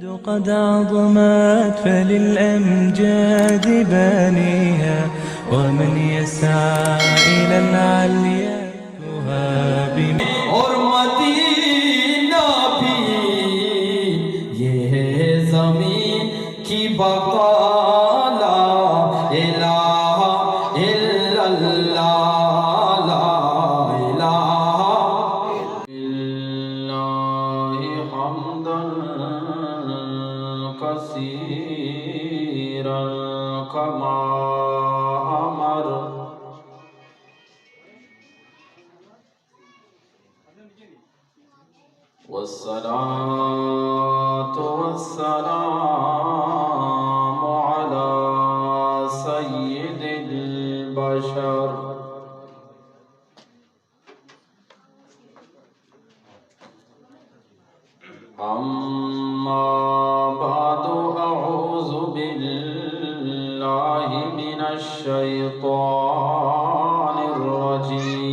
قد عظمت فللأمجاد بانيها ومن يسعى إلى العليا يهاب اور مدینہ بھی یہ ہے زمین کی بقا لا الہ الا اللہ لا الہ الا اللہ حمدا کثیرا کما امر والصلاة والسلام على سيد البشر أما بعد أعوذ بالله من الشيطان الرجيم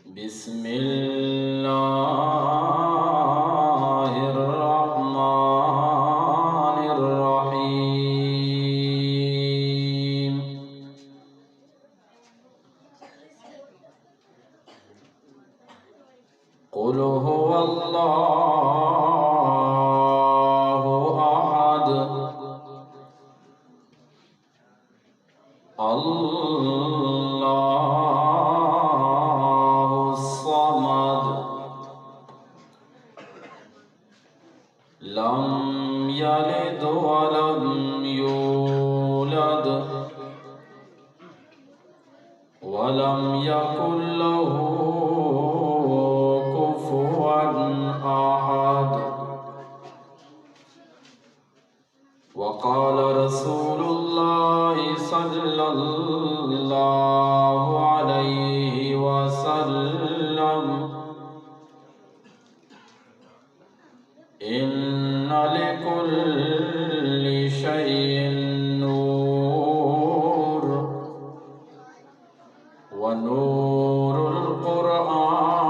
بسم الله الرحمن الرحيم قل هو الله أحد الله الصمد لم يلد ولم يولد ولم يكن له كفوا أحد وقال رسول الله صلى الله عليه وسلم إن لكل شيء نور ونور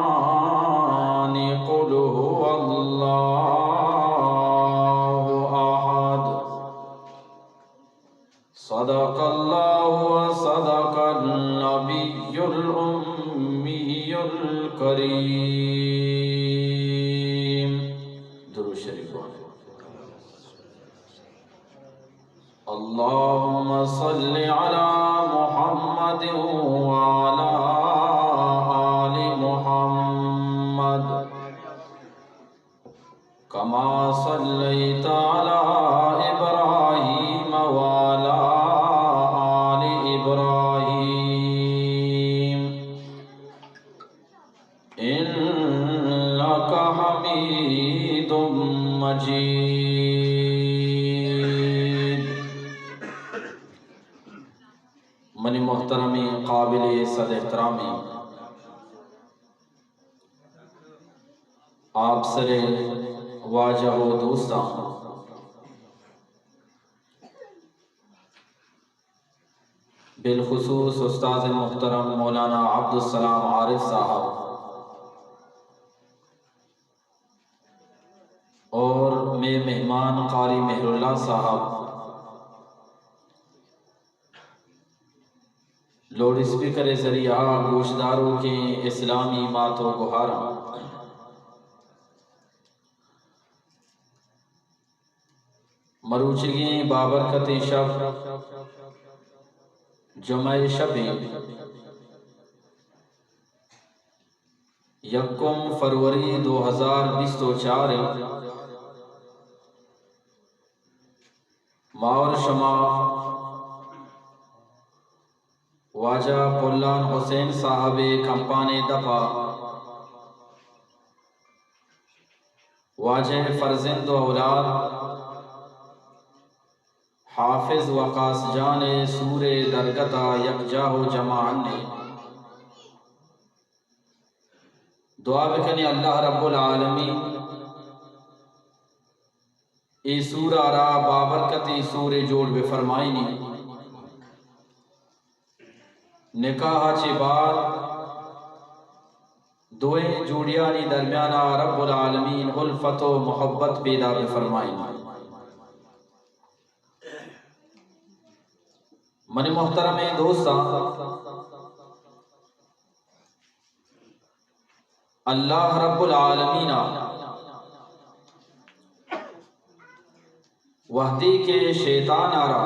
القرآن قل هو الله أحد صدق الله وصدق النبي الأمي الكريم درود شریف اللهم صل على محمد وعلى آل محمد كما صليت على إبراهيم وعلى آل إبراهيم إنك حميد مجيد منی محترمی قابل صد احترامی آپ سرے واجہ و دوستان بالخصوص استاذ محترم مولانا عبدالسلام عارف صاحب اور میں مہمان قاری مہر اللہ صاحب لوڈ اسپیکر ذریعہ گوشداروں کے اسلامی بات و گہارا مروچگی بابرکت شب جمعہ شب یکم فروری 2024 ماور شما واجہ پلان حسین صاحب کمپانے دفع واجہ فرزند و اولاد حافظ وقاص جان سور درگتا یکجاہ جماعن نے دعا بکنی اللہ رب العالمین ای سورہ را بابرکت ای سور جوڑ بفرمائنی نکاح چی بعد دوئیں جوڑیانی درمیانہ رب العالمین الفت و محبت پیدا بفرمائیں۔ من محترم دوستاں، اللہ رب العالمین وحدی کے شیطان آرا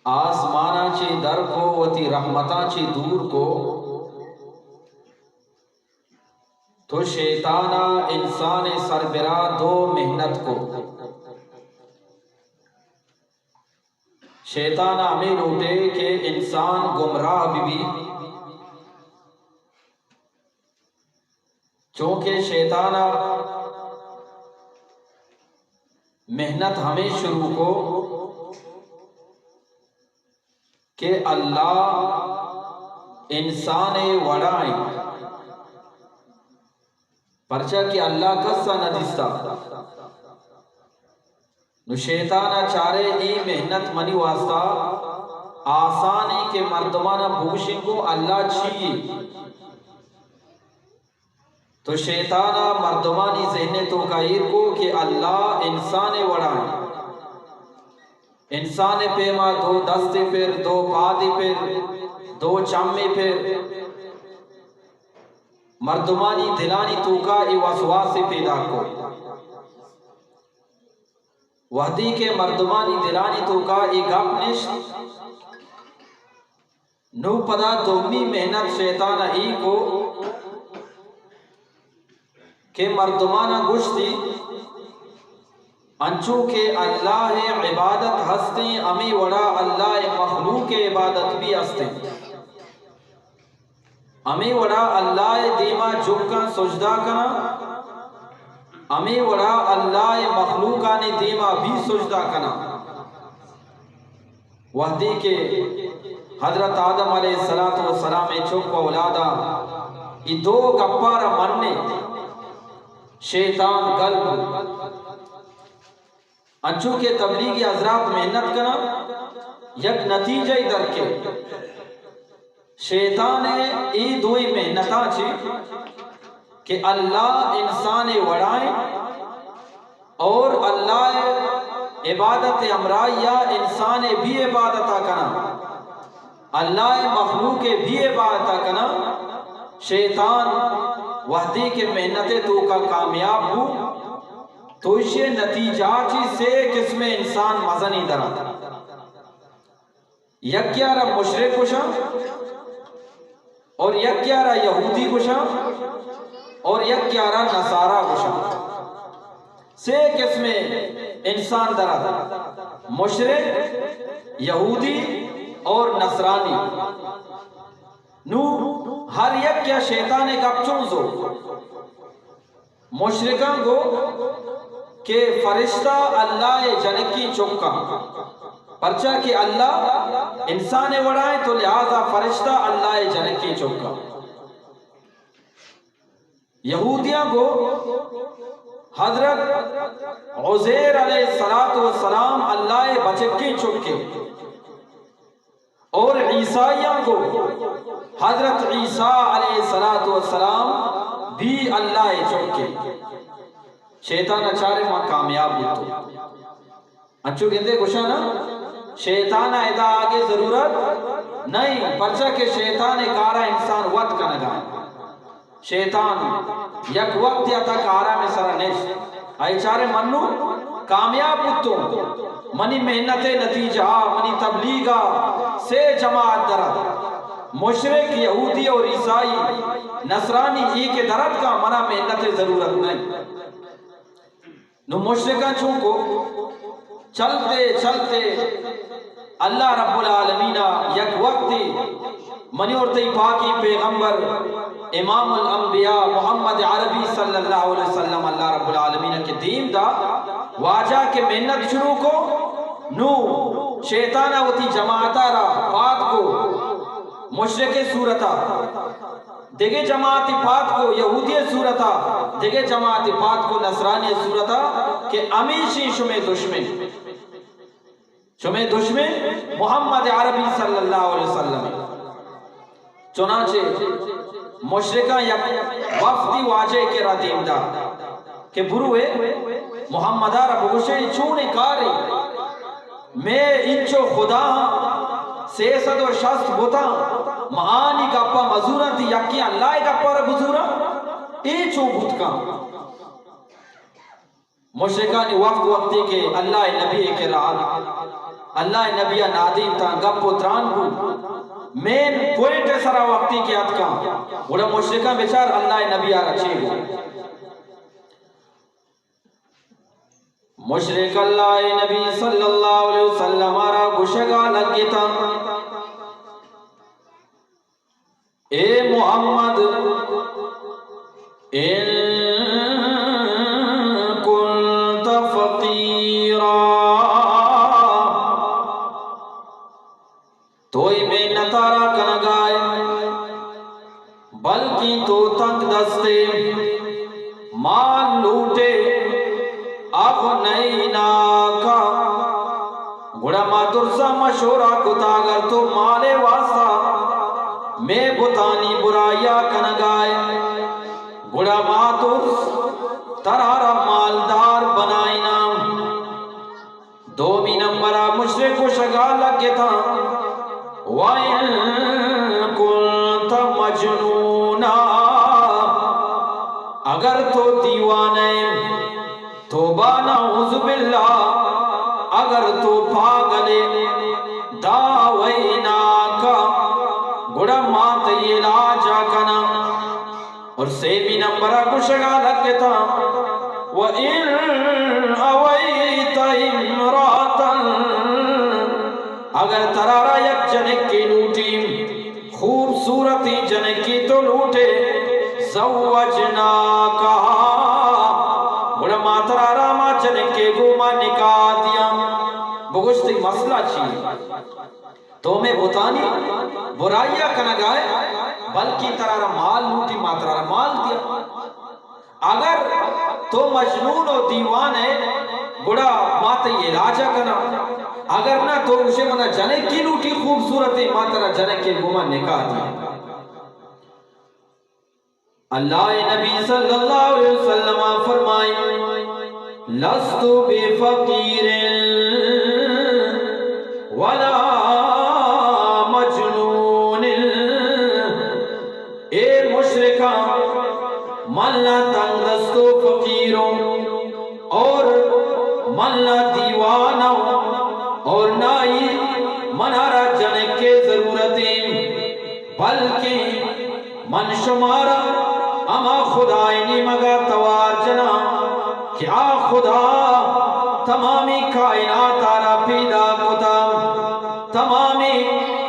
آسمانا چی در کو وتی رحمتا چی دور کو تو شیطانا انسان سربراہ دو محنت کو شیطان ہمیں لوٹے کہ انسان گمراہ بھی چونکہ شیطان محنت ہمیں شروع کو کہ اللہ انسان وڑائیں پرچہ کہ اللہ کسا نہ دستا نو شیطانہ چارے ای محنت منی واسطہ آسانی کے مردمانہ بوشن کو اللہ چھیئے تو شیطانہ مردمانی ذہن تو کائر کو کہ اللہ انسان وڑائیں انسان پیما دو دستے پھر دو پادی پھر دو چامی پھر مردمانی دلانی تو کا ای وسواس پیدا کو وحدی کے مردمانی دلانی تو کا ای گپ نشت نو پدا دومی محنت شیطان ہی کو کہ مردمانہ گشتی انچو کہ اللہ عبادت ہستے امی وڑا اللہ مخلوق عبادت بھی ہستے امی وڑا اللہ دیما جھکا سجدہ کنا امی وڑا اللہ مخلوقانی دیما بھی سجدہ کنا وحدی کے حضرت آدم علیہ السلام چک و اولادا ای دو گپارا مننے شیطان قلب انچو کے تبلیغی حضرات محنت کنا یک نتیجہ در کے شیطان ای دوئی محنتاں چی کہ اللہ انسان وڑائیں اور اللہ عبادت امرائیہ انسان بھی عبادتہ کنا اللہ مخلوق بھی عبادتہ کنا شیطان وحدی کے محنت تو کا کامیاب ہو تو اسے نتیجہ چی سے قسم انسان مزہ نہیں درا یکیارہ مشرک کشا اور یکیارہ یہودی کشا اور یکیارہ نصارہ کشا سے قسم انسان درا مشرک یہودی اور نصرانی نو ہر یک کیا شیطان کب چونزو مشرکان کو کہ فرشتہ اللہ جنکی چکا پرچہ کہ اللہ انسان وڑائیں تو لہذا فرشتہ اللہ جنکی چکا یہودیاں کو حضرت عزیر علیہ السلام اللہ بچکی چکے اور عیسائیوں کو حضرت عیسیٰ علیہ السلام بھی اللہ چکے شیطان اچارے ماں کامیاب ہوتو انچو گندے گوشا نا شیطان ایدہ آگے ضرورت نہیں پرچہ کہ شیطان کارا انسان وقت کا نگائیں شیطان یک وقت یا تک آرہ میں سرنش آئی چارے منو کامیاب ہوتو منی محنت نتیجہ منی تبلیغہ سے جماعت درد مشرک یہودی اور عیسائی نصرانی ای کے درد کا منا محنت ضرورت نہیں نو مشرکان چونکو چلتے چلتے اللہ رب العالمین یک وقتی منی اور تی پاکی پیغمبر امام الانبیاء محمد عربی صلی اللہ علیہ وسلم اللہ رب العالمین کے دین دا واجہ کے محنت شروع کو نو شیطانہ ہوتی جماعتہ را پات کو مشرک صورتا دیگے جماعتی پات کو یہودی صورتا دیگے جماعتی پات کو نصرانی صورتا کہ امیشی شمیں دشمن شمع دشمن محمد عربی صلی اللہ علیہ وسلم چنانچہ مشرکہ یک وفدی واجہ کے را دیمدہ کہ بروے محمدہ را بگوشے چونے کاری میں انچو خدا 360 بوتا معانی گپا مزورا تھی یکی اللہ گپا را بزورا ایچو بھتکا مشرکانی وقتی کے اللہ نبی کے راہ اللہ نبی نادیم تا گپ و تران کو مین پوائنٹ سرا وقتی کے اتکا وڑا مشرکہ بیچار اللہ نبی آرہ چھے گو مشرک اللہ نبی صلی اللہ علیہ وسلم آرہ گشگا لگتا اے محمد ان کنت فقیرا توئی میں نتارا کنگائے بلکہ تو تنگ دستے مال لوٹے اغنینا کا گڑا ما ترسا مشورہ کتا اگر تو مالے واسطہ میں بتانی برائیا کنگائے گڑا ما ترس ترارا مالدار بنائینا دومی نمبرہ مشرک و شگا لگے تھا وَإِن كُنْتَ مَجْنُونَا اگر تو دیوانے توبہ نعوذ باللہ اگر تو پاگلے داوینا کا گڑا مات یہ لاجا کنا اور سیمی نمبرہ کشگا لگتا وَإِن أَوَيْتَ إِمْرَاتًا اگر ترارا یک جنک کی لوٹی خوبصورتی جنک کی تو لوٹے زوجنا کہا بڑا ما ترارا ما جنک کے گو ما نکاح دیا بگوشتی مسئلہ چیئے تو میں بتانی برائیہ کنگائے بلکہ ترارا مال لوٹی ما ترارا مال دیا اگر تو مجنون و دیوان ہے بڑا ماتا یہ علاجہ کنا اگر نہ تو اسے منا جنک کی لوٹی خوبصورت ہے ماترا جنک کے گمہ نکاح دیا اللہ نبی صلی اللہ علیہ وسلم فرمائے لست بفقیر ولا مجنون اے مشرکہ ملنا تنگ دستو فقیروں اور ملنا دیوانوں اور نائی منارا جنک کے ضرورتیں بلکہ من شمارا اما خدای مگا توار جنا کیا خدا تمامی کائنات آرہ پیدا کتا تمامی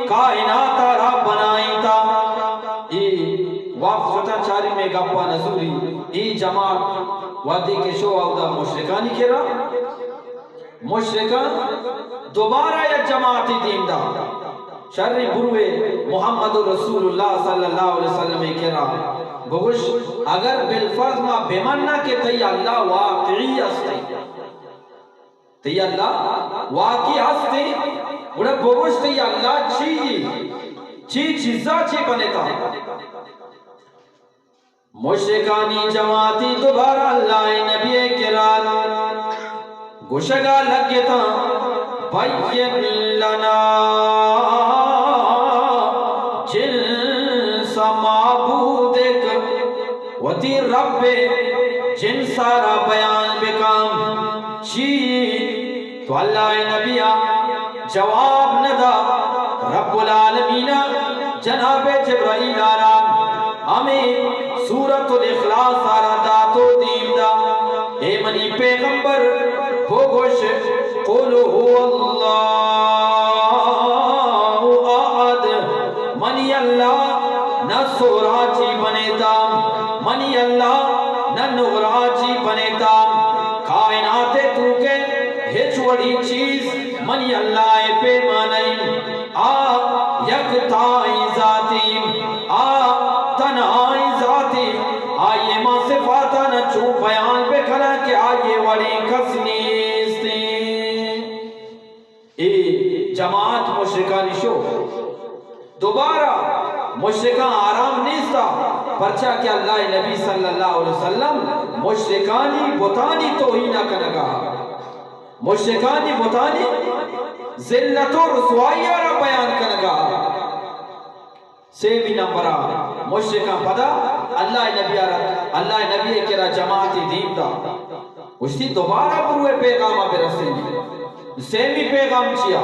کائنات آرہ بنائی تا واقف ستا چاری میں گپا نزوری ای جماعت وادی کے شو آودہ مشرکانی کے رہا مشرکان دوبارہ یا جماعتی دین دا شر بروے محمد رسول اللہ صلی اللہ علیہ وسلم کے رہا بگوش اگر بالفرض ما بیمنہ کے تی اللہ واقعی ہستے تی اللہ واقعی ہستے بڑا بگوش تی اللہ چیزا چی بنتا مشرکانی جماعتی دوبارہ اللہ نبی کرام گوشگا لگے تھا بین لنا جنس معبودک وتی رب جن سارا بیان بکام چی تو اللہ نبی جواب ندا رب العالمین جناب جبرائیل آرام ہمیں سورۃ الاخلاص آرہ داتو دیم دا اے منی پیغمبر بگوش قل هو اللہ احد منی اللہ نہ سوراچی بنیتا منی اللہ نہ نغراچی بنیتا کائنات تو کے ہچ وڑی چیز منی اللہ پہ مانئی یکتائی ذاتی تنہائی ذاتی آئیے ماں صفاتا نہ چون بیان پہ کھلا کہ آئیے وڑی کس نیستی دوبارہ مشرکان آرام نیستا پرچا کہ اللہ نبی صلی اللہ علیہ وسلم مشرکانی بتانی توہینہ کنگا، مشرکانی بتانی ذلت و رسوائیہ را بیان کنگا. سیمی نمبرہ مشرکان پدا اللہ نبی کرا جماعتی دین دا اشتی دوبارہ بروے پیغامہ برسیں. سیمی پیغام چیا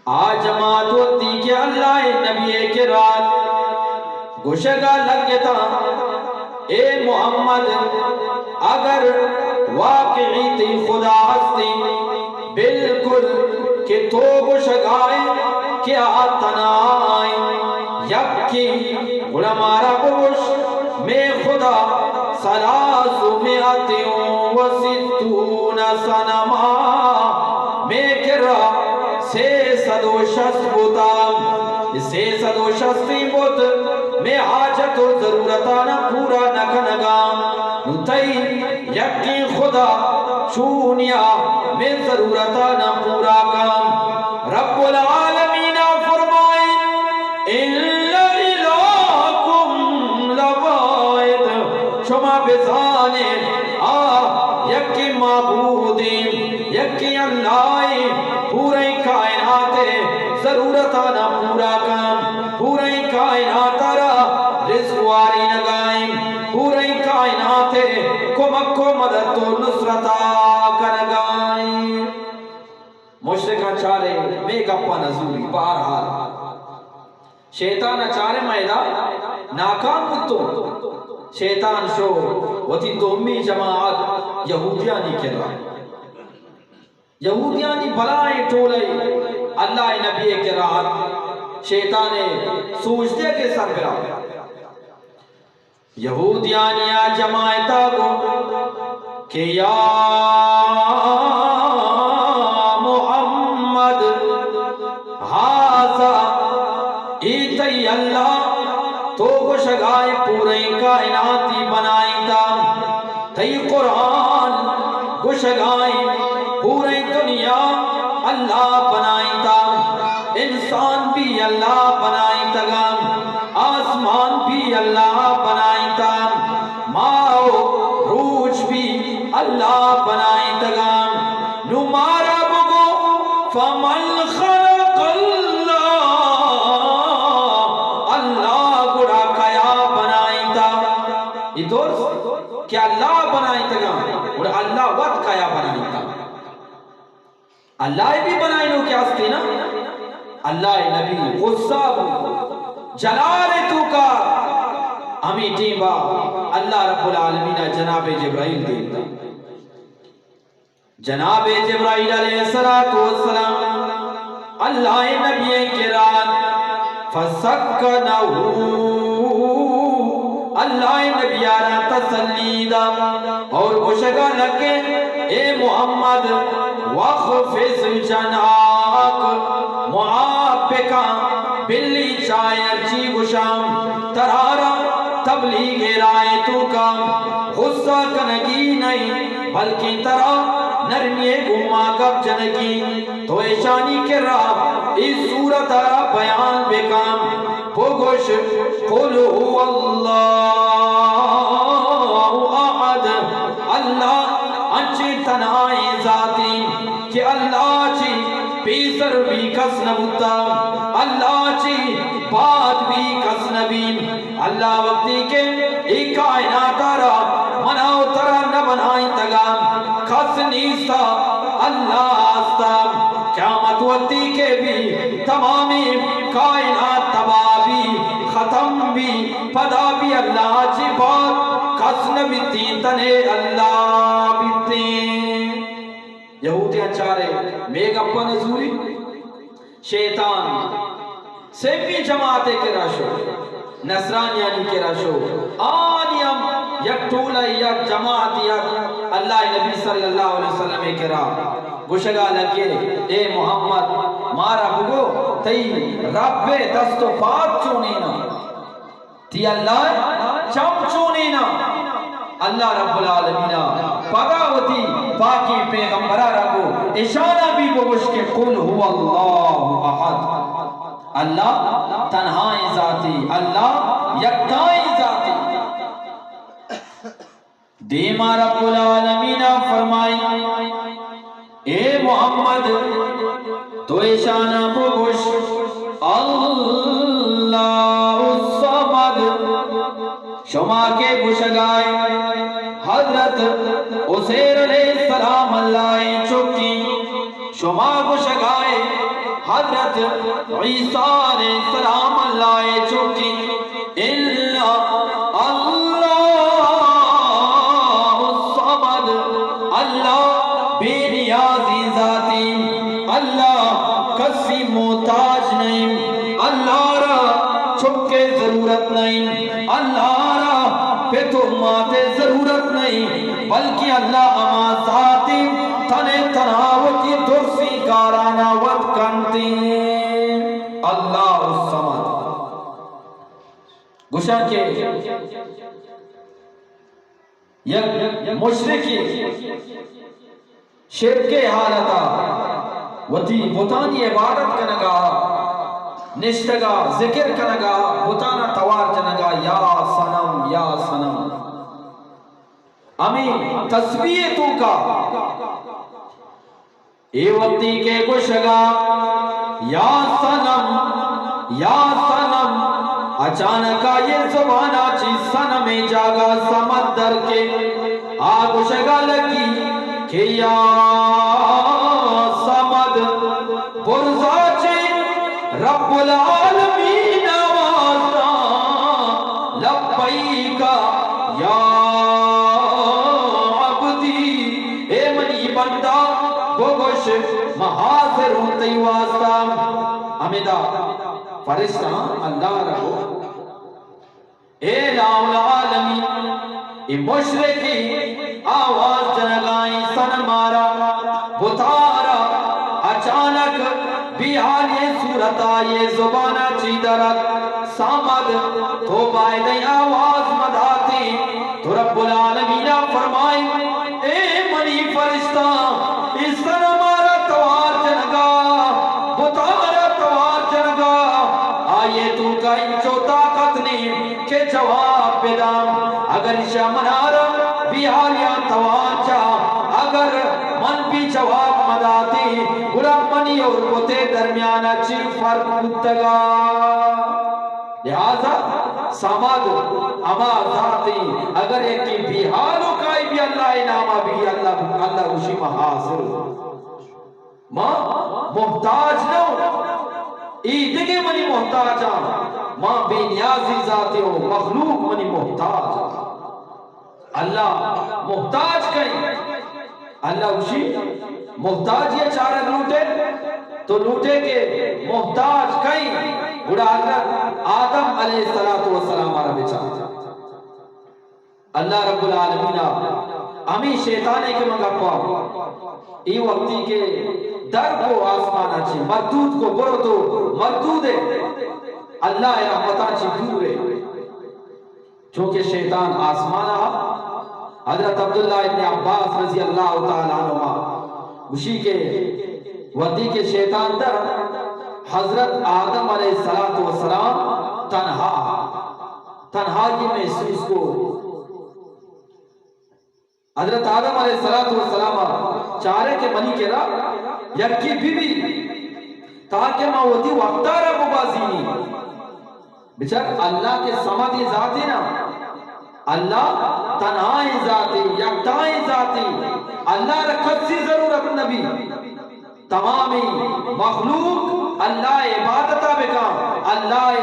آج جماعت ہوتی کہ اللہ نبی کے رات گوشگا لگتا اے محمد اگر واقعی تی خدا ہستی بالکل کہ تو گوشگائے کیا تنائی یکی غلمارا گوش میں خدا سلاسو میں آتیوں و ستون سنما میں کرا سے صدو شست بوتا سے صدو شستی بوت میں حاجت و ضرورتانا پورا نکنگا نتی یکی خدا چونیا میں ضرورتانا پورا کام. رب العالمین فرمائیں اِلَّا إِلَاكُمْ لَوَائد شما بزانے یکی معبودیم یکی اللہ پورے کائنات ضرورتانا پورا کام، پورے کائنات را رزقواری نگائیں، پورے کائنات کمک و مدد و نصرتا کرگائیں. مشرکان چارے میں گپا نزولی بہرحال شیطان چارے میدہ ناکام کتو. شیطان شو وتی دومی جماعت یہودیانی کرا، یہودیانی بلائیں ٹولے اللہ نبی کے رات شیطان سوچتے کے سر پرا یہودیانی جماعتا کو کہ یا محمد ہاذا ایتی اللہ تو کو شگائے پورے کائناتی بنائی تا تی قرآن کو شگائے پورے دنیا اللہ بنائی تا، انسان بھی اللہ بنائی تگا، آسمان بھی اللہ بنائی تا، ماؤ روج بھی اللہ بنائی تگا. نمارا بگو فمن خلق اللہ اللہ گڑا کیا بنائی تا. یہ دوست کیا اللہ بنائی تگا اور اللہ وقت کیا بنائی تا. اللہ بھی بنائی نو کیا ستی نا اللہ نبی غصہ جلال تو کا ہمیں ٹیمہ اللہ رب العالمین جناب جبرائیل دیتا. جناب جبرائیل علیہ السلام اللہ نبی کے رات فسکنہو اللہ نبی آرہ تسلیدہ اور گوشگا لگے اے محمد وَخْفِزْ جَنَاقَ معاپکا بلی چائر چی گشام ترارا تبلیغ رائے تو کا غصہ کنگی نہیں بلکہ ترا نرمی گمہ کب جنگی تو ایشانی کے راہ اس صورت را بیان بکام بگوش قل هو اللہ احد اللہ انچی تنائی ذاتی کہ اللہ چی پیسر بھی کس نبوتا اللہ چی بات بھی کس نبیم اللہ وقتی کے ایک کائنات را مناو ترا نہ بنائی تگا کس نیستا اللہ آستا قیامت وقتی کے بھی تمامی کائنات تبابی ختم بھی پدا بھی اللہ چی بات کس نبیتی تنے اللہ بیتے. یہودیاں چارے میگ اپا نزولی شیطان سیمی جماعتے کے راشو نصرانیانی کے راشو آنیم یک ٹولہ یک جماعت یک اللہ نبی صلی اللہ علیہ وسلم کے را گوشگا لگے اے محمد مارا بگو تی رب دست و پاک چونینا تی اللہ چم چونینا اللہ رب العالمین پدا ہوتی پاکی پیغمبرہ رکھو اشارہ بھی بگوش کے قل هو اللہ احد اللہ تنہائی ذاتی، اللہ یکتائی ذاتی۔ دیما رب العالمین فرمائی اے محمد تو اشانہ بگوش اللہ الصمد شما کے گشگائے حضرت عزیر علیہ السلام اللہ چکی شما گشگائے حضرت عیسیٰ علیہ السلام اللہ چکی اللہ الصمد اللہ بے نیازی ذاتی، اللہ کسی محتاج نہیں، اللہ را چھپ کے ضرورت نہیں، اللہ را پہ تو ماتے ضرورت نہیں، بلکہ اللہ اما ذاتی تنے تناوتی درسی کارانا ود کنتی اللہ الصمد۔ گوشا کے یک مشرکی شرک حالتا وتی بتانی عبادت کنگا نشتگا ذکر کنگا بتانا توار جنگا یا صنم یا صنم امی تسبیح تو کا اے وقتی کے گوشگا یا صنم یا صنم اچانکا یہ زبانہ چیز صنم جاگا سمندر کے آگوشگا لگی کہ یا صمد برزا چے رب العالمین واسطہ لبیکا یا عبدی اے منی بندہ بگوش محاضر ہوتی واسطہ امیدہ فرشتہ اللہ رہو اے لاؤ العالمین اے مشرکی آواز جنگائیں سن مارا بتارا اچانک بیحال یہ صورت آئے زبانہ چی درد سامد تو بائدیں آواز مداتی تو رب العالمین فرمائیں اے منی فرشتہ اس سن مارا توار جنگا بتارا توار جنگا آئے تو کا انچو طاقت نہیں کہ جواب بدام اگر شاہ منارا بیحالیاں توانچا اگر من بھی جواب مداتی گلاب منی اور کتے درمیان اچھی فرق متگا لہذا سامد اما ذاتی اگر ایک کی بیحالوں کائی بھی اللہ انعامہ بھی اللہ اسی محاصر ماں محتاج نو ایدگے منی محتاج ماں بے نیازی ذاتی ہو مخلوق منی محتاج اللہ محتاج کہیں اللہ اسی محتاج یہ چارہ لوٹے تو لوٹے کے محتاج کہیں بڑا حضرت آدم علیہ السلام آرہ بچا اللہ رب العالمین ہمیں شیطانے کے منگا پاؤ ای وقتی کے در کو آسمانا چی مردود کو برو تو مردود ہے اللہ رحمتہ چی دور ہے چونکہ شیطان آسمانا حضرت عبداللہ ابن عباس رضی اللہ تعالیٰ عنہ اسی کے وقتی کے شیطان در حضرت آدم علیہ السلام تنہا یہ محسوس کو حضرت آدم علیہ السلام چارے کے بنی کے رہا یکی بھی تاکہ ماں ہوتی وقتارہ مبازینی بچار اللہ کے سمدی ذاتی نا اللہ تنہائی ذاتی یکتائی ذاتی اللہ رکھت سی ضرورت نبی تمامی مخلوق اللہ عبادتہ بکا اللہ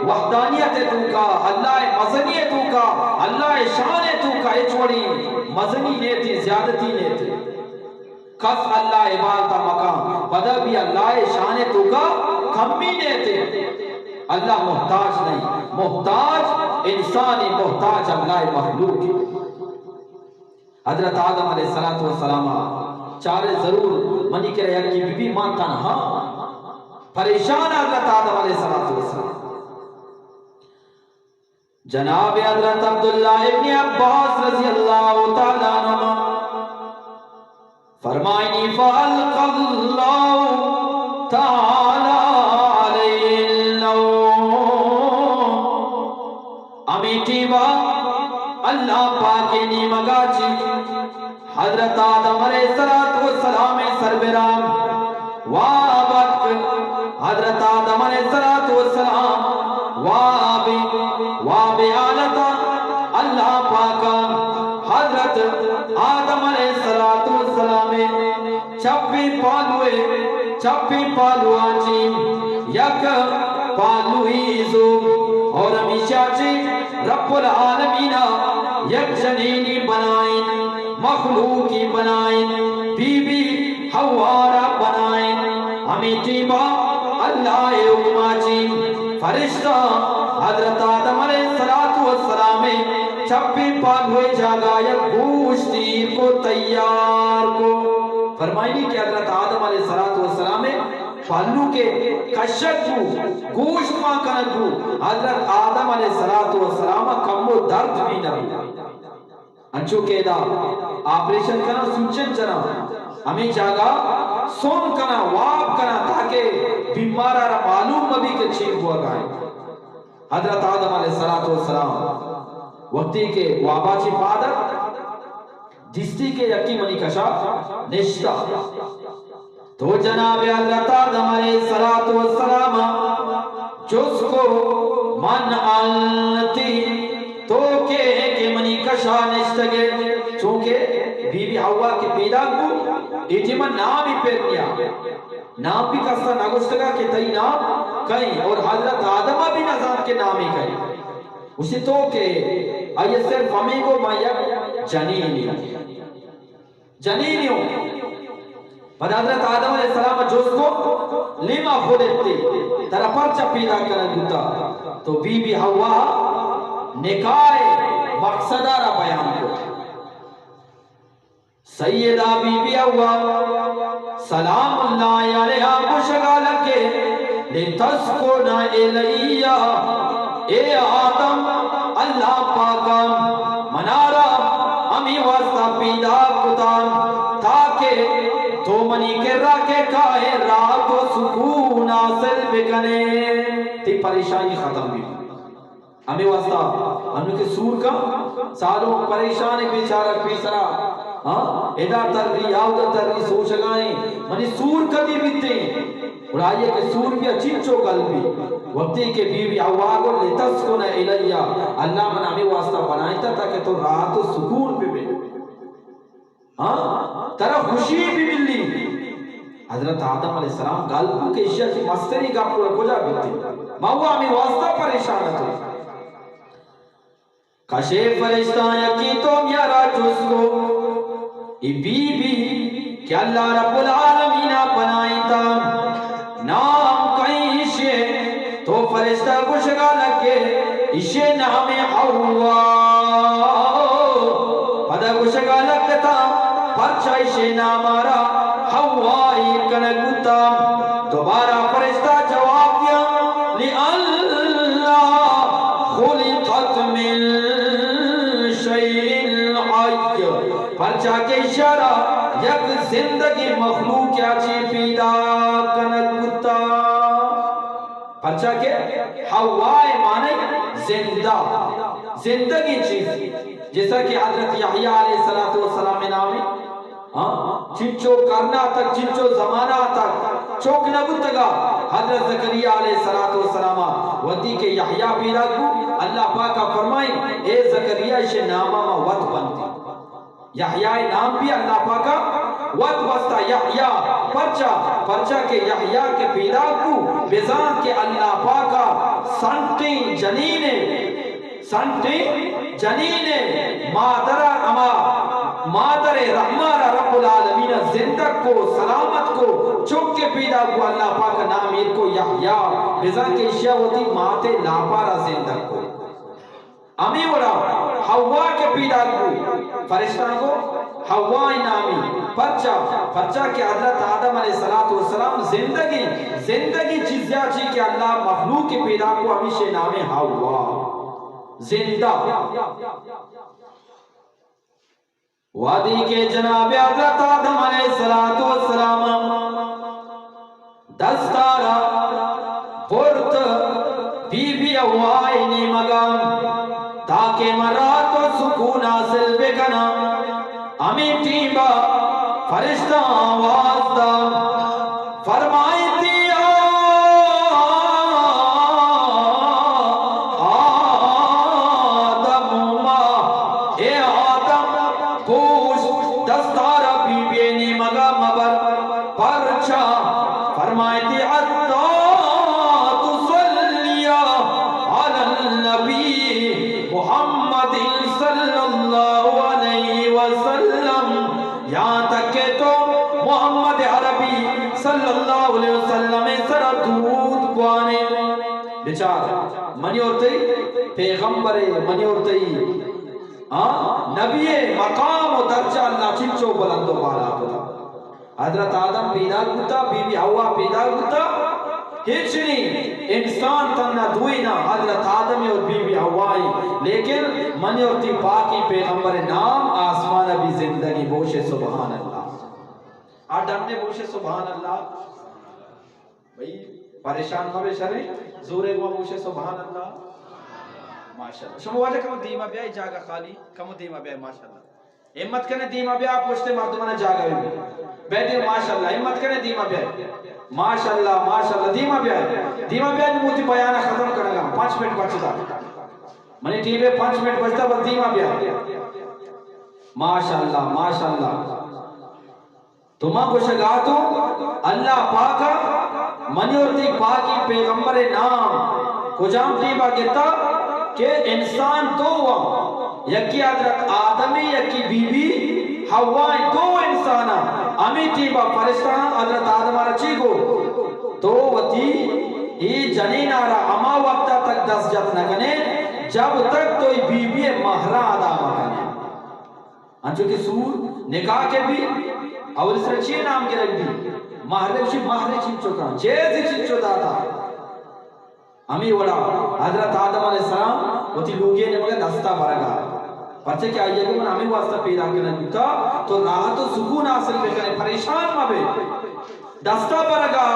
وحدانیت تو کا اللہ مزنیت تو کا اللہ شان تو کا اچوڑی مزنی نیتی زیادتی نیتی کس اللہ عبادتہ مقام بدا بھی اللہ شان تو کا کمی نیتی اللہ محتاج نہیں محتاج انسانی محتاج اللہ مخلوق کی حضرت آدم علیہ السلام چارے ضرور منی کے رہا کہ بی ماں تنہا پریشان حضرت آدم علیہ السلام جناب حضرت عبداللہ ابن عباس رضی اللہ تعالیٰ عنہ فرمائنی فَأَلْقَ اللَّهُ تَعَالَى عَلَيْهِ حضرت آدم علیہ السلام سربرام وابت حضرت آدم علیہ السلام واب آلتا اللہ پاکا حضرت آدم علیہ السلام چپی پالو آچی یک پالوی زو اور ہمیشہ چی رب العالمین یک جنینی بنائیں مخلوقی بنائیں بی بی حوارہ بنائیں ہمیں تیبا اللہ حکمہ چی فرشتہ حضرت آدم علیہ السلام چپی پالوی جاگا یک گوشتیر کو تیار کو فرمائنی کہ حضرت آدم علیہ السلام پالو کے کشک کو گوشت ماں کنک کو حضرت آدم علیہ السلام کم و درد بھی نبی انچو کہدا آپریشن کنا سوچن چنا ہمیں جاگا سون کنا واب کنا تاکہ بیمارہ را معلوم مبی کے چھین ہوا گائیں حضرت آدم علیہ السلام وقتی کے وابا چی پادر جستی کے یکی منی کشا نشتا تو جناب حضرت آدم علیہ السلام جس کو من آلتی تو کہ منی کشا نشتگے چونکہ بی بی حوا کے پیدا کو ایتیما نام ہی پیر کیا نام بھی کستا نگوشتگا کہ تئی نام کہیں اور حضرت آدمہ بھی نظام کے نام ہی کہیں اسی تو کہ آئیے صرف ہمیں کو مایا جنینیوں پر حضرت آدم علیہ السلام جو اس کو لیما خودتے ترہ پرچہ پیدا کرن گتا تو بی بی حوا نکاح مقصدہ را بیان کو سیدہ بی بی حوا سلام اللہ علیہ مشغال کے لتسکن الیہ اے آدم اللہ پاکا منارا ہمیں واسطہ پیدا کتا تاکہ تو منی کرا کے کائے رات و سکون حاصل بکنے تی پریشانی ختم بھی ہمیں واسطہ ہمیں کے سور کا سالوں پریشانی بیچارہ پیسرا ادا ترری آودہ ترری سوچ گائیں منی سور کدی بیتے اور آئیے کہ سور بھی چنچو قلبی وقتی کے بی بی حوا کو لتسکن الیہ اللہ من ہمیں واسطہ بنائی تھا تاکہ تو راحت و سکون بھی ملے ترہ خوشی بھی ملی حضرت آدم علیہ السلام گالبو کے اشیاء کی مستری کا پورا کجا بیتی ماہوا ہمیں واسطہ پریشان تھا کشے فرشتہ یکی تو میارا جس کو ای بی بی کہ اللہ رب العالمین بنائی تھا نام کہیں اسے تو فرشتہ گشگا لگے اسے نام حوا پدہ گشگا لگتا پرچہ اسے نام آرہ حوائی کنگتا دوبارہ فرشتہ جواب دیا لِأَلَّا خُلِقَتْ مِن شَيْءٍ حَيٍّ پرچہ کے اشارہ یک زندگی مخلوق کیا چی پیدا کنگتا پرچہ کے حوائی معنی زندگی چیز جیسا کہ حضرت یحییٰ علیہ السلام نامی چنچو کرنا تک چنچو زمانہ تک چوک نبتگا حضرت زکریہ علیہ السلام وقتی کے یحییٰ پیدا کو اللہ پاکا فرمائیں اے زکریہ اسے نامہ وط بنتی یحییٰ نام بھی اللہ پاکا وقت وسطہ یحییٰ پرچہ کے یحییٰ کے پیدا کو بزان کے اللہ پاکا سنٹیں جنینے مادر رحمارہ رب العالمین زندگ کو سلامت کو چک کے پیدا کو اللہ پاکا نام ایک کو یحییٰ بزان کے اشیاء ہوتی ماتے لاپارہ زندگ کو امی وڑا حوا کے پیدا کو فرشتہ کو حوائی نامی پرچہ کے حضرت آدم علیہ السلام زندگی چیزیا چی کہ اللہ مخلوق کے پیدا کو ہمیشہ نام حوا زندہ وادی کے جناب حضرت آدم علیہ السلام دستارا پورت بی بی حوائی نی مگام تاکہ مرات و سکون حاصل بکنا امی ٹیبا فرشتہ آواز دا فرمائی تھی آدم ما اے آدم پوش دستارا بی بی نی مگا مبر پرچا فرمائی تھی عطا تسلیا علی النبی محمد صلی اللہ علیہ وسلم، یہاں تک کہ تو محمد عربی صلی اللہ علیہ وسلم سر درود پوانے بچار منی اورتی پیغمبر منی اورتی نبی مقام و درجہ اللہ چنچو بلند و بالا کتا حضرت آدم پیدا کتا بی بی حوا پیدا کتا ہچنی انسان تنہ دوئینا حضرت آدم اور بی بی حوائی، لیکن منی اور تی پاکی پیغمبر نام آسمان بھی زندگی بوشے سبحان اللہ آدم نے بوشے سبحان اللہ بھئی پریشان ہوئے شرے زورے ہوا بوشے سبحان اللہ ماشاءاللہ شما واجہ کم دیمہ بیائی جاگہ خالی کم دیمہ بیائی ماشاءاللہ ہمت کرنے دیمہ بیائی پوچھتے مردمانہ جاگہ بھی بیٹھے ماشاءاللہ ہمت کرنے دیمہ بیائی ماشاءاللہ ماشاءاللہ دیمہ بیائی موتی بیانہ ختم کرنے گا 5 منٹ بچتا منی ٹی وی 5 منٹ بچتا بس دیمہ بیائی ماشاءاللہ ماشاءاللہ تمہاں کو شگاتو اللہ پاکا منی اور تی پاکی پیغمبر نام کجام ٹیبہ کہتا کہ انسان دو یکی حضرت آدمی یکی بی بی حوائی دو انسانا امی ٹیبہ فرشتان حضرت آدم رچی کو تو وطی ای جنین آرہ اما وقتا تک دس جت نکنے جب تک تو ای بی بی مہرہ ادا مکنے انچو کی سور نکاح کے بھی اول اس رچی نام کے رکھ بھی مہرے چنچو کان جیزی چنچو داتا امی وڑا حضرت آدم علیہ السلام وہ تھی لوگی نے مگر دستا برگا پرچہ کیا آئیے کہ من ہمیں واسطہ پیدا کرنا دیتا تو راحت و سکون حاصل پہ کرنے پریشان مابے دستا برگا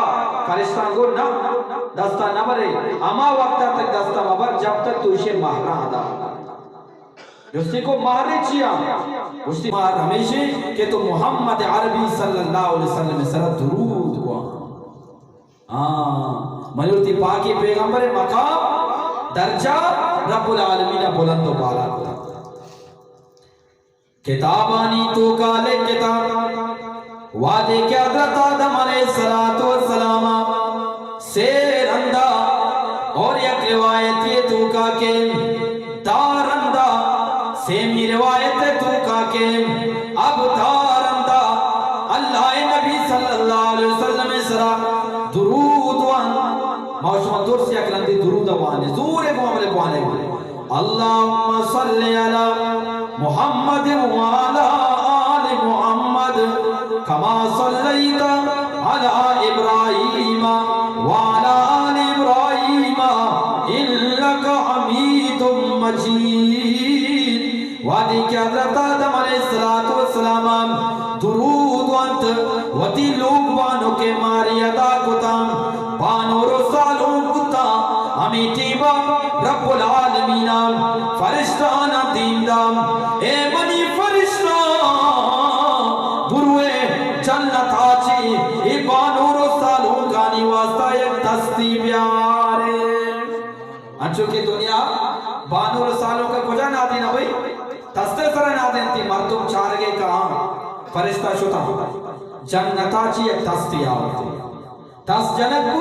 فرشتان کو نہ دستا نہ برے اما وقتا تک دستا مبر جب تک تو اسے مہرہ ادا جستی کو مہرے چیا استی مہر ہمیشہ کہ تو محمد عربی صلی اللہ علیہ وسلم سر درود کو ملوتی پاکی پیغمبر مقام درجہ رب العالمین بلند و بالا کتا کتابانی تو کالے کتاب وعدے کے حضرت آدم علیہ السلام سیر اندہ اور یک روایت یہ تو کا کے دار اندہ سیمی روایت تو کا کے اب دار اندہ اللہ نبی صلی اللہ علیہ وسلم سرا درود وان موشما دور سے اکلندی درود وانے زور کو عملے پوانے گئے اللہم صلی علی محمد وعلا آل محمد کما صلیت علی ابراہیم وعلا آل ابراہیم انکا حمید مجید وعدی کہ حضرت آدم علیہ السلام درود وانت وطی لوگ بانو کے ماری ادا کتا بانو رسالوں کتا ہمیں ٹیبا رب العالمین فرشتانا دیندام اے منی فرشتان بروے جنت آچی اے بانو رسالوں گانی واسطہ ایک دستی بیارے انچو کی دنیا بانو رسالوں کا کجا نہ دینا بھئی دستے سر نہ دینتی مردم چارگے کہاں فرشتہ شتا جنتا چی ایک دستی آورتی دس جنت کو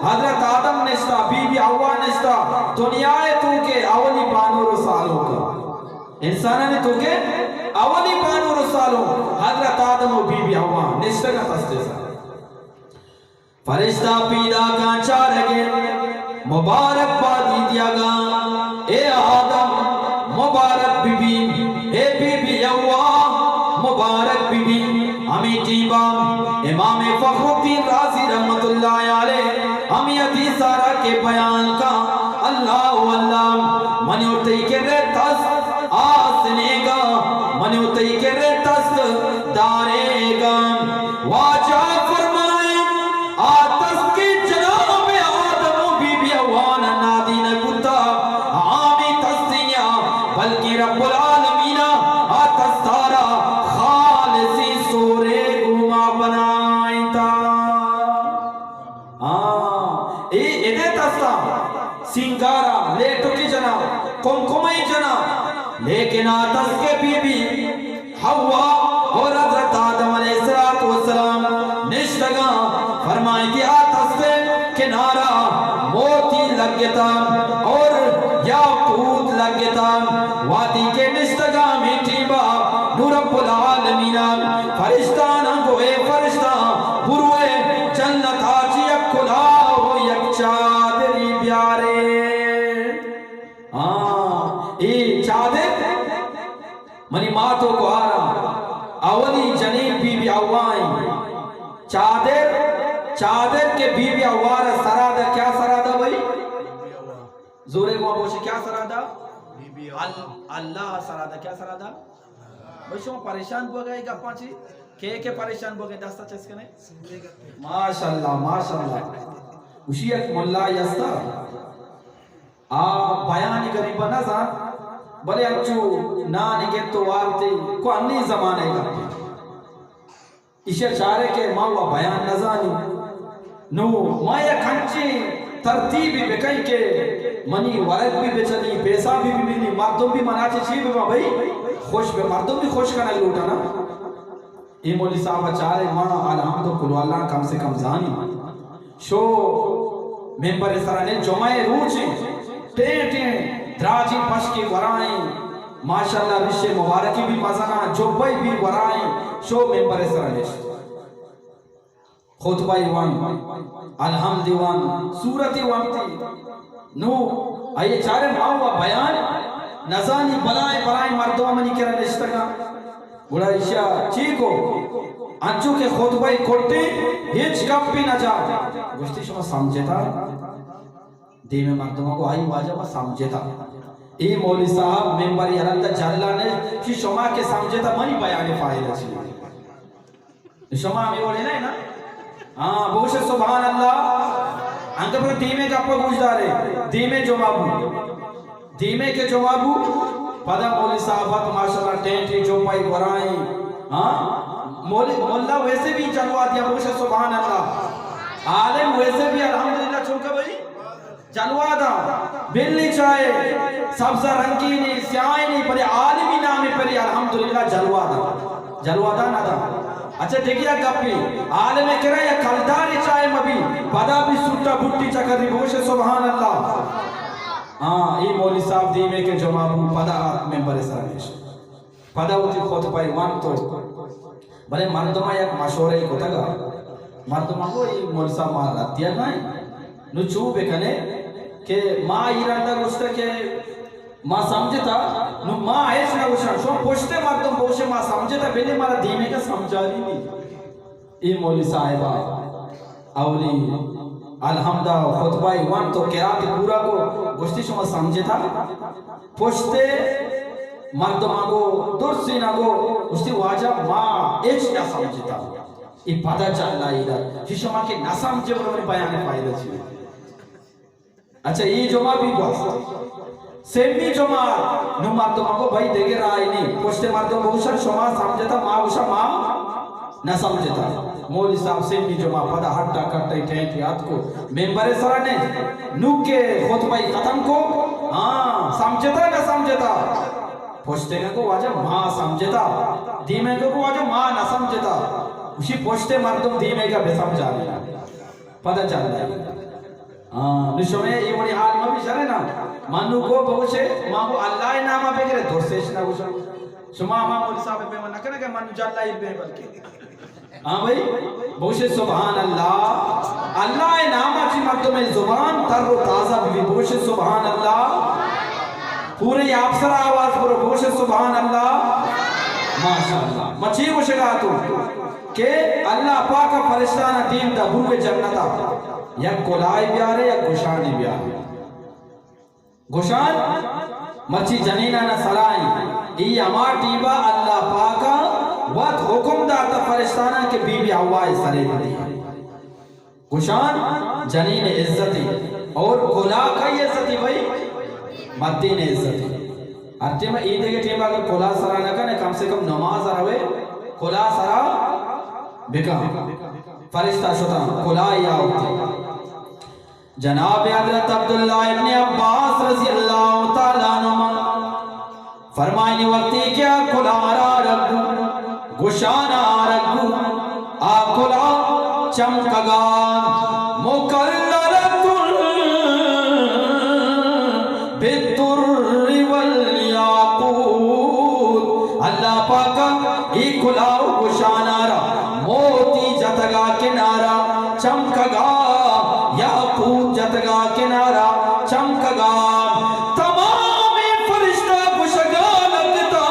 حضرت آدم نشتا بی بی حوا نشتا دنیا تو کے اولی بانو رسالوں کا انسانہ نے تو کے اولی بانو رسالوں حضرت آدم و بی بی حوا نشتا کا دستے سر فرشتہ پیدا کا چارگے مبارک بادی دیا گا اے آدم مبارک بی بی اے بی بی حوا مبارک بی بی ہمیں ٹیبا امام فخر الدین رازی رحمت اللہ علیہ ہمیں حدیث سارا کے بیان کا اللہ اللہ منی اٹھئی کے ریتس آسنے گا منی اٹھئی کے ریتس دارے گا واجہ فرمائے آتس کی جناب آدم و بی بی اوانا نادین کتا عامی تستیاں بلکہ رب العالمین آتس دارا ede tasta singara le toki jana kumkumai jana lekin atas ke bibi Hawa اور حضرت آدم علیہ السلام نشتگا فرمائے کہ آتش سے کنارہ موتی لگ گتا اور یاقوت لگ گتا وادی کے نشتگا میٹھی با نور رب العالمین فرشتانا گوئے فرشتہ بروئے جنت آجی یک کلا ہو یک چادری بیارے یہ چادر منی ماتو کو آرہا اولی جنین بی بی اوائیں چادر کے بی بی اوار سرادہ کیا سرادہ بھئی زورے کو آبوشی کیا سرادہ اللہ سرادہ کیا سرادہ بھئی شما پریشان بو گئے گا پانچی کہ پریشان بو گئے دستا چیز کنے ماشاءاللہ ماشاءاللہ اسی ایک ملا یستا بیانی غریبہ نظر بلے اچھو نانی کے تو وارتے کو انی زمانے گا اسے چارے کے ماں بیان نزانی نو ماں یا کھنچی ترتیبی بکئی کے منی ورق بھی بچنی پیسہ بھی ملی مردم بھی مناچے چیئے بھی بھائی خوش بے مردم بھی خوش کرنے لوٹا نا یہ مولی صاحب چارے ماں الحمدو کلو اللہ کم سے کم زانی شو ممبر سرانے جمعے روچے ٹین دراجی پش کی ورائیں ماشاءاللہ رشے مبارکی بھی مزنہ جبائی بھی ورائیں شو ممبر سرانش خطبائی وان الحمدی وان سورتی وان تھی نو آئیے چارے ماں بیان نزانی بلائیں مردوں منی کرا نشتگا بڑا اشیاء چیکو انچو کے خطبائی کھوٹے ہیچ کپ بھی نہ جا گوشتی شما سمجھتا دے میں مردوں کو آئی واجہ سمجھتا ای مولی صاحب ممبری حلندہ جلانے کی شما کے سمجھتا منی بیان فائدہ چاہیے شما ہمیں بولے نا بوش سبحان اللہ انت پر دیمے کا پا گوش دارے دیمے کے جوابو پدا مولی صاحبات ماشاءاللہ ٹینٹی جو پائی ورائیں مولا ویسے بھی جلوا دیا بوش سبحان اللہ عالم ویسے بھی الحمدللہ چھوکا بھئی جلوا دا بلی چاہے سبزہ رنگینی سیاہینی پر عالمی نامی پر الحمدللہ جلوا دا نہ دا اچھا دیکھیا گپی عالم کرے یا کلداری چاہے مبی پدا بھی سوٹا بھٹی چکر دی بوش سبحان اللہ ای مولی صاحب دیمے کے جوابوں پدا ممبر سرانیش پدا ہوتی خود پائی وان تو بلے مردمہ یک مشورہ ہی کتا گا مردمہ کو ای مولی صاحب مار رات دیا گائیں نو چوب کنے کہ ماں ایرانتا گوشتا کہ ماں سمجھتا نو ماں ایس نہ گوشتا شو پوشتے مردم پوشے ماں سمجھتا بلے مارا دیمے کا سمجھا لی نہیں ای مولی صاحبہ اولی الحمدہ خطبہ وان تو قرآت پورا کو گوشتی شما سمجھتا پوشتے مردم آگو درسی نگو گوشتی واجہ ماں ایچ نہ سمجھتا ای پتا چل لائی دا شما کے نہ سمجھے بلے بیانے فائدہ چیئے اچھا یہ جمعہ بھی گوست سیمی جمعہ نو مردم کو بھائی دیکھے رہائی نہیں پوچھتے مردم بوشن شما سمجھتا ماں بوشا ماں نہ سمجھتا مولی صاحب سیمی جمعہ پدا ہٹا کٹا ٹھینٹ یاد کو ممبر سرانے نو کے خطبہ ختم کو سمجھتا نہ سمجھتا پوچھتے گا کو واجہ ماں سمجھتا دیمے کو واجہ ماں نہ سمجھتا اسی پوچھتے مردم دیمے کا بے سمجھا لیا پتا چل رہا ہے نشو میں یہ بڑی حال میں بھی شرے نا منو کو بہوشے ماں کو اللہ نامہ پہ کرے دور سیش نہ گوشا شما ماں مولی صاحب پہ من نہ کرنے کہ منو جاللہ ہی پہ بلکہ بھائی بہوشے سبحان اللہ اللہ نامہ چی مردم زبان تر و تازہ بھی بہوشے سبحان اللہ پورے یہ آپ سر آواز برو بہوشے سبحان اللہ ماشاءاللہ مچھی گوشے گا تو کہ اللہ پاکا فرشتانہ دین دا بروے جنتا یا کولائی بیارے یا گوشانی بیارے گوشان مچھی جنینہ سرائیں ای امار ٹیبا اللہ پاکا وقت حکم داتا فرشتانہ کے بی بی آوائی سرے دی گوشان جنین عزتی اور کولا کئی عزتی بھئی مدین عزتی ہر ٹیمہ ایدے کے ٹیمہ اگر کولا سرا نہ کرنے کم سے کم نماز روے کولا سرا بکا فرشتہ شدہ کولا یا ہوتی جناب حضرت عبداللہ ابن عباس رضی اللہ تعالیٰ عنہ فرمائنی وقتی کیا کلارا رکھو گشانا رکھو آکلا چمکگان مکللت بالدر والیاقوت اللہ پاکا ای کلاو گشانا را موتی جتگا کنارا چمکگا یاقوت جتگا کنارا چمکگا تمام فرشتہ گشگا لگتا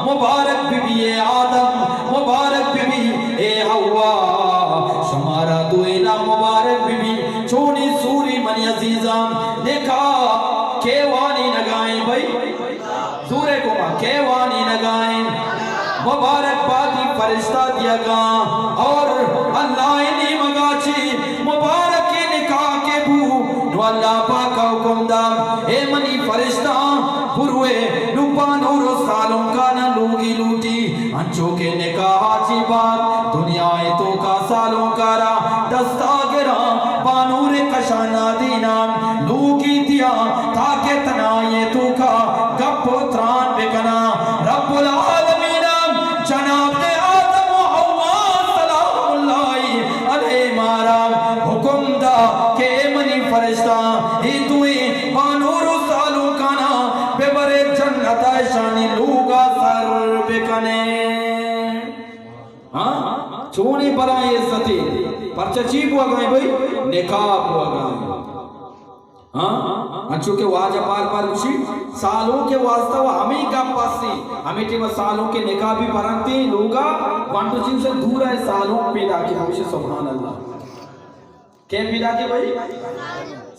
مبارک بی بی آدم مبارک بی بی اے ہوا شمارا دوئینا مبارک بی بی چونی سوری منی عزیزان دیکھا کیوانی نگائیں بھائی سورے کو ماں کیوانی نگائیں مبارک باتی فرشتہ دیا گا اور اللہ انہی مگاچی مبارک نکاح کے بھو نو اللہ پاکا حکم دا اے منی فرشتہ پروے نوپا نورو سالوں کا نہ لوگی لوٹی انچو کے نکاح چی بات دنیا تو کا سالوں کا را دستا گرا پانور کشانا دینا لوگی دیا تاکہ تنائے تو کا گپ تران بکنا رب العالمین جناب دے آدم و حوا سلام اللہ علیہ مارا حکم دا کہ منی فرشتہ ہی توئی پانور سالوں کانا بے برے جنت شانی لوگا سر بکنے چونی برائے عزتی پرچہ چیب ہوا گئے بھئی نکاب ہوا گئے انچو کے واجہ پار پار اچھی سالوں کے واسطہ وہ ہمیں کا پاسی ہمیں ٹیمہ سالوں کے نکاح بھی پرنتے لوگا وانٹو چیم سے دور ہے سالوں پیدا کی ہمشہ سبحان اللہ کیا پیدا کی بھئی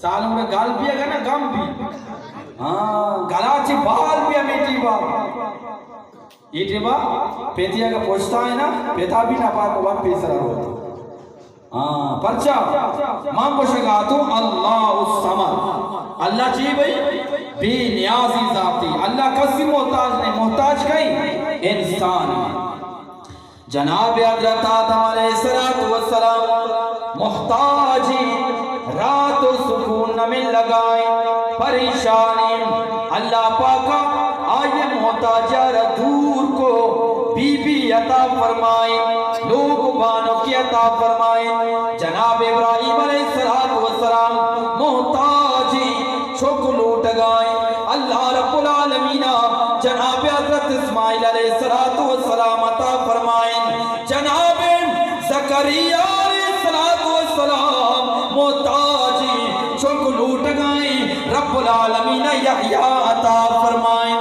سالوں میں گال بھی ہے نا گم بھی گلاچی بال بھی ہمیں ٹیمہ یہ ٹیمہ پیتیا کا پوچھتا ہے نا پیتا بھی نہ پاک وقت پیسرہ ہوتا پرچہ ماں کو شکاتو اللہ الصمد اللہ چاہیے بھئی بے نیازی ذاتی اللہ کسی محتاج نہیں محتاج کہیں انسان جناب حضرت آدم علیہ السلام محتاجی رات و سکون نہ مل لگائیں پریشانی اللہ پاکا آئے محتاجہ دور کو بی بی عطا فرمائیں لوگ بانوں کی عطا فرمائیں جناب ابراہیم علیہ السلام محتاجی چھک لوٹ گائیں اللہ رب العالمین جناب حضرت اسماعیل علیہ السلام عطا فرمائیں جناب زکریا علیہ السلام محتاجی چھک لوٹ گائیں رب العالمین یحییٰ عطا فرمائیں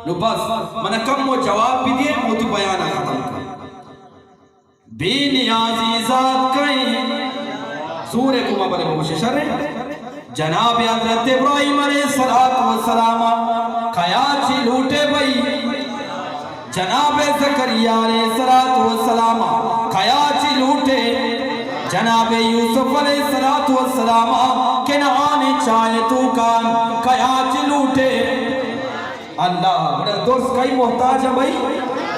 نو بس منہ کم و جواب بھی دیئے موتی بیانہ ختم کر بے نیازی ذات کہیں سورہ کو مبلے بوششر جناب حضرت ابراہیم علیہ السلام خیاچی لوٹے بھئی جناب زکریا علیہ السلام خیاچی لوٹے جناب یوسف علیہ السلام کنعان چاہے تو کان خیاچی لوٹے اللہ بڑا دوست کئی محتاج ہے بھئی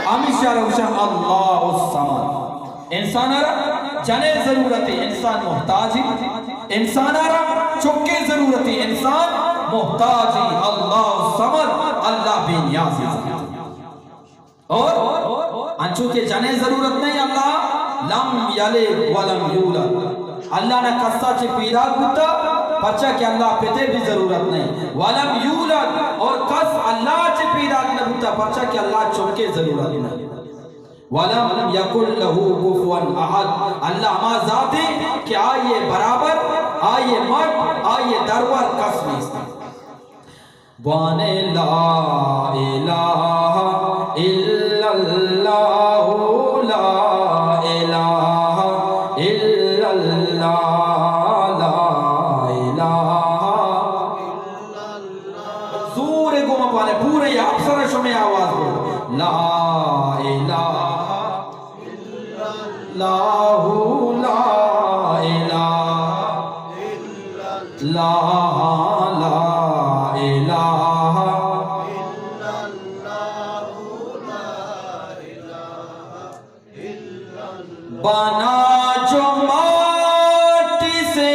ہمیشہ روشہ اللہ الصمد انسان آرہ جنے ضرورتی انسان محتاجی انسان آرہ چکے ضرورتی انسان محتاجی اللہ الصمد اللہ بے نیازی اور انچو کے جنے ضرورت نہیں اللہ لم یلد ولم یولد اللہ نے قصہ چے پیدا کتا پچھا کہ اللہ پیتے بھی ضرورت نہیں ولم یولد اور قص اللہ چے پیدا کتا پچھا کہ اللہ چکے ضرورت نہیں وَلَمْ يَكُلْ لَهُ كُفُوًا أَحَدٌ اللہ ما ذاتے کہ آئیے برابر آئیے مرد آئیے درور کس میں بانے لا الہ الا اللہ لا الہ الا اللہ لا الہ زور گمہ پانے پورے یہ اپسر شمع آواز ہو لا الہ اللہ لا الہ لا الہ بنا جو ماٹی سے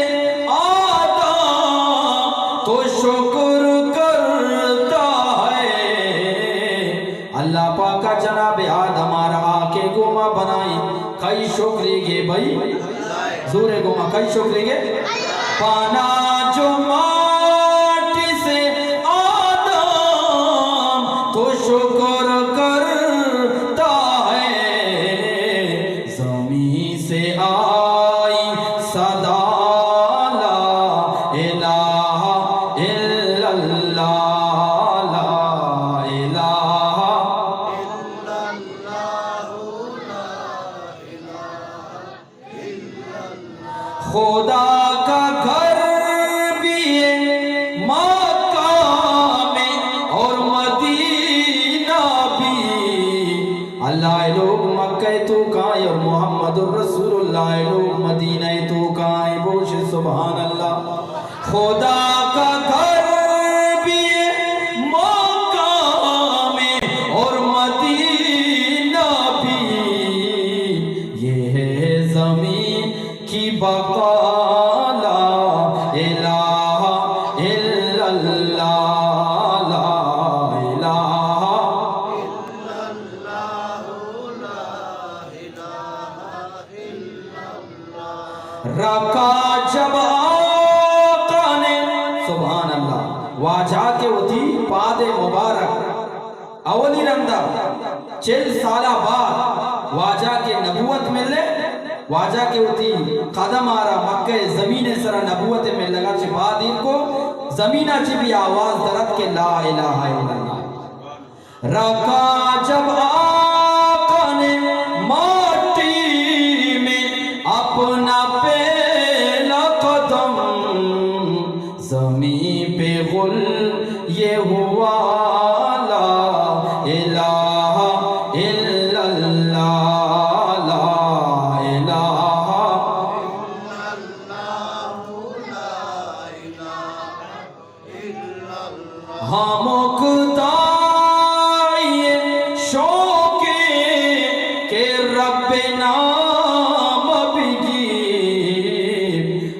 تو شکر کرتا ہے. اللہ پاکا جناب آدم آکے گوما بنائی کئی شکری گے بھائی زورے گوما کئی شکری گے پانا جو ماٹی سے آدم تو شکر کرتا ہے. زمین سے آئی صدا لا الہ الا اللہ لا الہ خدا کا گھر بھی ہے مکہ میں اور مدینہ بھی. اللہ لوگ مکہ تو کائیں اور محمد الرسول اللہ لوگ مدینہ تو کائیں. بوش سبحان اللہ. خدا کا گھر بھی ہے مکہ میں اور مدینہ بھی. یہ ہے زمین کی بقا لا الہ الا اللہ لا الہ رکھا جب آقا نے سبحان اللہ واجہ کے ہوتی پاد مبارک اولی رندہ 40 سالہ بعد واجہ کے نبوت ملے واجہ کے ہوتی قدم آرہ مکہ زمین سرہ نبوت میں لگا چھپا دین کو زمینہ چی بھی آواز درد کے لا الہ الا اللہ. رکھا جب آقا نے ماٹی میں اپنا پہلا قدم زمین پہ غل یہ ہوا لا الہ الا اللہ لا الہ ہم اقتدائی شوق کے رب نام بگی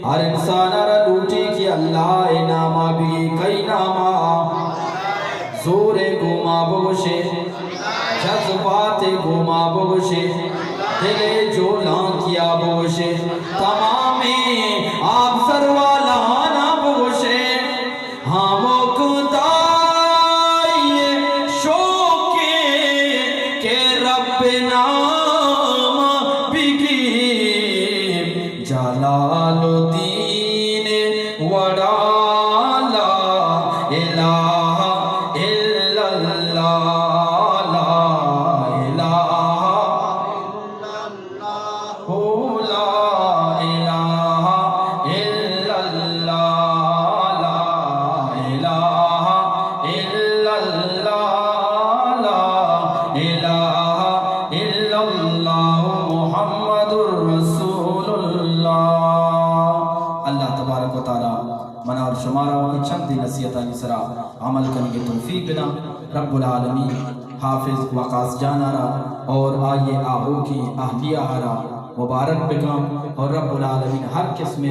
ہر انسان را لوٹی کی اللہ نام بگی کئی نامہ زور گما بگشے جذبات گما بگشے دل جو لانکیا بگشے تمام آپ سروالانا بگشے ہم اقتدائی شوق کے رب نام بگی جلال الدین وڑا لا الہ الا اللہ لا الہ لا الہ الا اللہ لا الہ الا اللہ لا الہ الا اللہ محمد الرسول اللہ. اللہ تبارک و تعالی منا اور شمارہ کی چند نصیحت سرا عمل کرنے کی توفیق بنا. رب العالمین حافظ وقاص جانارا اور آئیے آہو کی اہلیہ آرا مبارک بکام اور رب العالمین ہر قسم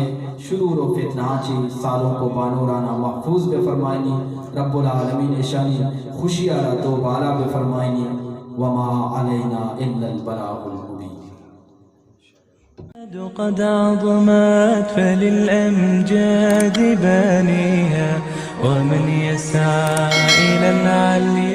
شرور و فتنہ چی سالوں کو بانورانا محفوظ بے فرمائنی. رب العالمین شانی خوشی آرا تو بالا بے فرمائنی. وما علینا الا البلاغ المبین. قد عظمت فللأمجاد بانيها ومن يسعى إلى العلي